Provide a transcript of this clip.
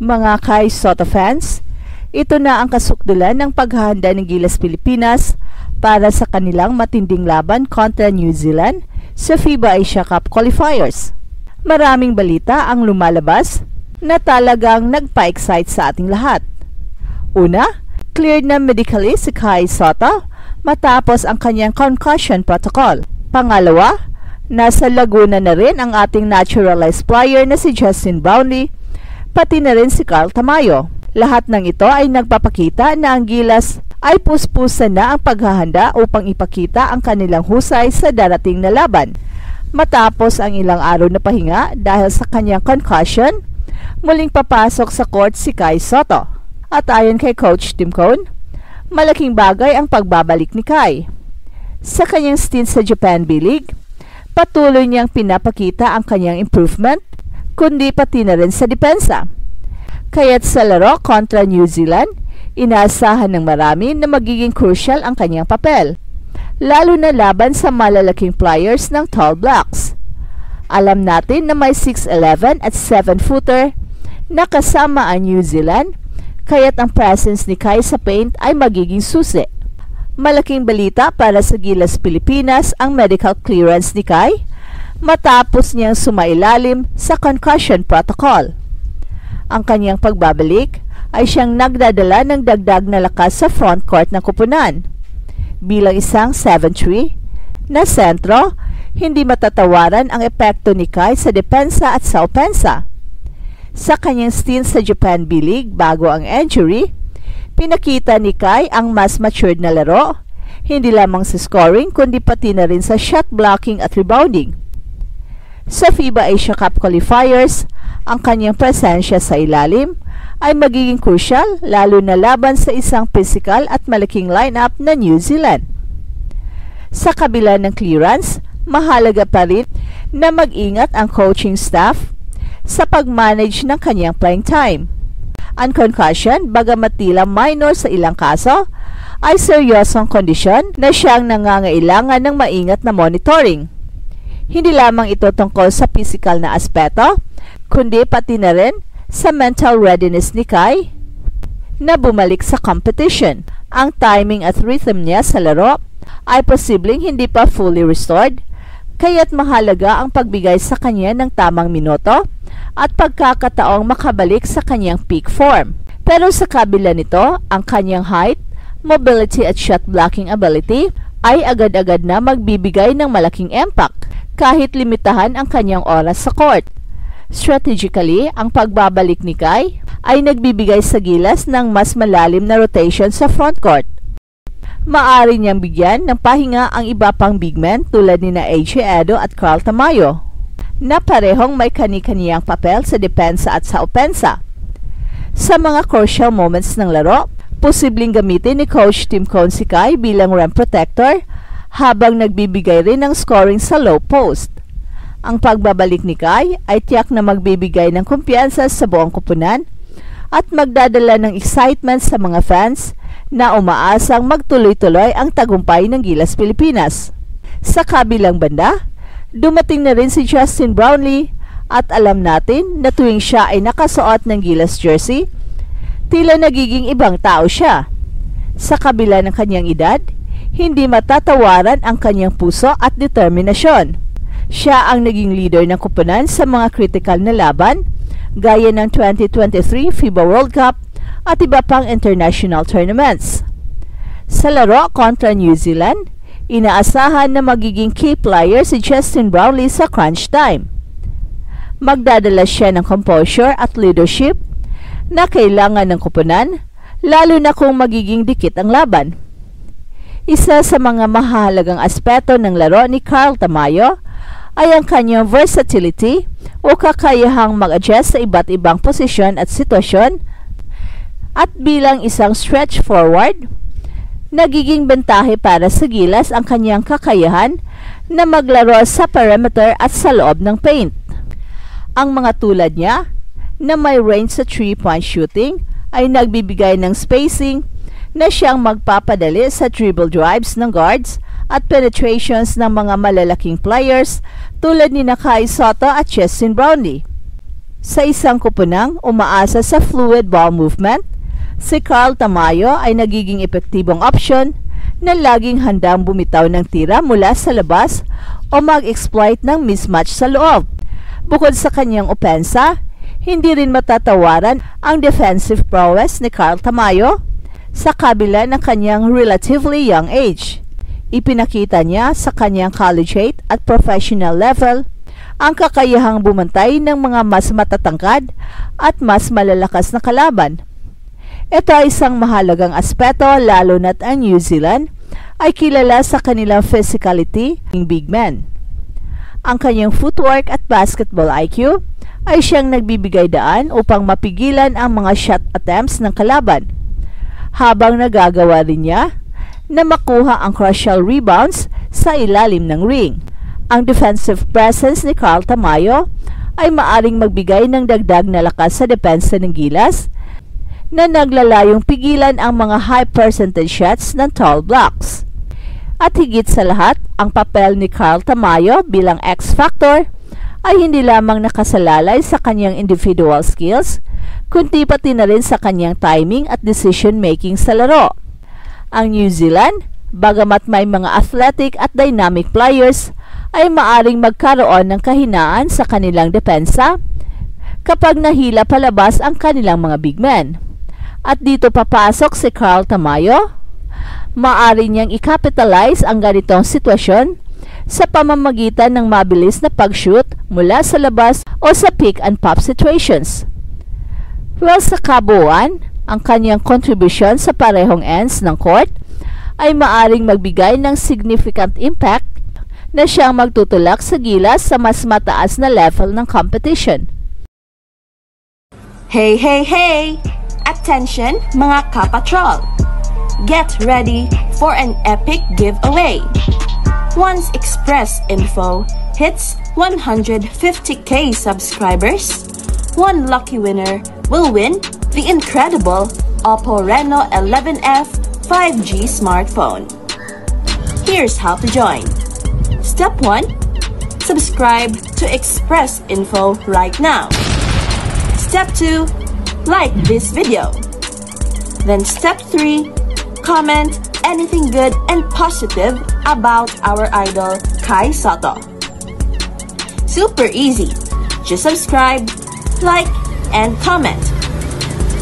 Mga Kai Sotto fans, ito na ang kasukdulan ng paghahanda ng Gilas Pilipinas para sa kanilang matinding laban kontra New Zealand sa FIBA Asia Cup qualifiers. Maraming balita ang lumalabas na talagang nagpa-excite sa ating lahat. Una, cleared na medically si Kai Sotto matapos ang kanyang concussion protocol. Pangalawa, nasa Laguna na rin ang ating naturalized player na si Justin Brownlee, pati na rin si Carl Tamayo. Lahat ng ito ay nagpapakita na ang Gilas ay puspusan na ang paghahanda upang ipakita ang kanilang husay sa darating na laban. Matapos ang ilang araw na pahinga dahil sa kanyang concussion, muling papasok sa court si Kai Sotto. At ayon kay Coach Tim Cone, malaking bagay ang pagbabalik ni Kai. Sa kanyang stint sa Japan B-League, patuloy niyang pinapakita ang kanyang improvement, kundi pati na rin sa depensa. Kaya't sa laro kontra New Zealand, inaasahan ng marami na magiging crucial ang kanyang papel, lalo na laban sa malalaking players ng Tall Blacks. Alam natin na may 6'11 at 7-footer na kasama ang New Zealand, kaya't ang presence ni Kai sa paint ay magiging susi. Malaking balita para sa Gilas Pilipinas ang medical clearance ni Kai matapos niyang sumailalim sa concussion protocol. Ang kanyang pagbabalik ay siyang nagdadala ng dagdag na lakas sa front court ng koponan. Bilang isang 7'3" na sentro, hindi matatawaran ang epekto ni Kai sa depensa at sa opensa. Sa kanyang stint sa Japan B-League bago ang injury, pinakita ni Kai ang mas matured na laro, hindi lamang sa scoring kundi pati na rin sa shot blocking at rebounding. Sa FIBA Asia Cup qualifiers, ang kanyang presensya sa ilalim ay magiging crucial lalo na laban sa isang physical at malaking lineup na New Zealand. Sa kabila ng clearance, mahalaga pa rin na mag-ingat ang coaching staff sa pag-manage ng kanyang playing time. Ang concussion, bagamat tila minor sa ilang kaso, ay seryosong kondisyon na siyang nangangailangan ng maingat na monitoring. Hindi lamang ito tungkol sa physical na aspeto, kundi pati na rin sa mental readiness ni Kai na bumalik sa competition. Ang timing at rhythm niya sa laro ay posibleng hindi pa fully restored, kaya't mahalaga ang pagbigay sa kanya ng tamang minuto at pagkakataong makabalik sa kanyang peak form. Pero sa kabila nito, ang kanyang height, mobility at shot blocking ability ay agad-agad na magbibigay ng malaking impact kahit limitahan ang kanyang oras sa court. Strategically, ang pagbabalik ni Kai ay nagbibigay sa Gilas ng mas malalim na rotation sa front court. Maaari niyang bigyan ng pahinga ang iba pang big men tulad ni AJ Edo at Carl Tamayo, na parehong may kani-kaniyang papel sa depensa at sa opensa. Sa mga crucial moments ng laro, posibleng gamitin ni Coach Tim Cone si Kai bilang rim protector habang nagbibigay rin ng scoring sa low post. Ang pagbabalik ni Kai ay tiyak na magbibigay ng kumpiyansa sa buong koponan at magdadala ng excitement sa mga fans na umaasang magtuloy-tuloy ang tagumpay ng Gilas Pilipinas. Sa kabilang banda, dumating na rin si Justin Brownlee at alam natin na tuwing siya ay nakasuot ng Gilas jersey, tila nagiging ibang tao siya. Sa kabila ng kanyang edad, hindi matatawaran ang kanyang puso at determinasyon. Siya ang naging leader ng koponan sa mga critical na laban, gaya ng 2023 FIBA World Cup at iba pang international tournaments. Sa laro kontra New Zealand, inaasahan na magiging key player si Justin Brownlee sa crunch time. Magdadala siya ng composure at leadership na kailangan ng koponan, lalo na kung magiging dikit ang laban. Isa sa mga mahalagang aspeto ng laro ni Carl Tamayo ay ang kanyang versatility o kakayahang mag-adjust sa iba't ibang posisyon at sitwasyon, at bilang isang stretch forward, nagiging bentahe para sa Gilas ang kanyang kakayahan na maglaro sa perimeter at sa loob ng paint. Ang mga tulad niya na may range sa 3-point shooting ay nagbibigay ng spacing na siyang magpapadali sa dribble drives ng guards at penetrations ng mga malalaking players tulad ni Kai Sotto at Justin Brownlee. Sa isang kupunang umaasa sa fluid ball movement, si Carl Tamayo ay nagiging epektibong opsyon na laging handang bumitaw ng tira mula sa labas o mag-exploit ng mismatch sa loob. Bukod sa kanyang opensa, hindi rin matatawaran ang defensive prowess ni Carl Tamayo sa kabila ng kanyang relatively young age. Ipinakita niya sa kanyang collegiate at professional level ang kakayahang bumantay ng mga mas matatangkad at mas malalakas na kalaban. Ito ay isang mahalagang aspeto lalo na't ang New Zealand ay kilala sa kanilang physicality ng big men. Ang kanyang footwork at basketball IQ ay siyang nagbibigay daan upang mapigilan ang mga shot attempts ng kalaban, habang nagagawa rin niya na makuha ang crucial rebounds sa ilalim ng ring. Ang defensive presence ni Carl Tamayo ay maaring magbigay ng dagdag na lakas sa depensa ng Gilas na naglalayong pigilan ang mga high percentage shots ng tall blocks. At higit sa lahat, ang papel ni Carl Tamayo bilang X-Factor ay hindi lamang nakasalalay sa kanyang individual skills, kundi pati na rin sa kanyang timing at decision-making sa laro. Ang New Zealand, bagamat may mga athletic at dynamic players, ay maaring magkaroon ng kahinaan sa kanilang depensa kapag nahila palabas ang kanilang mga big men. At dito papasok si Carl Tamayo. Maaari niyang i-capitalize ang ganitong sitwasyon sa pamamagitan ng mabilis na pag-shoot mula sa labas o sa pick and pop situations. Well, sa kabuuan, ang kanyang contribution sa parehong ends ng court ay maaring magbigay ng significant impact na siyang magtutulak sa Gilas sa mas mataas na level ng competition. Hey, hey, hey! Attention mga kapatrol! Get ready for an epic giveaway! Once Express Info hits 150k subscribers, one lucky winner will win the incredible Oppo Reno 11F 5G smartphone. Here's how to join. Step 1. Subscribe to Express Info right now. Step 2. Like this video. Then step 3. Comment anything good and positive about our idol Kai Sotto. Super easy. Just subscribe, like, and comment.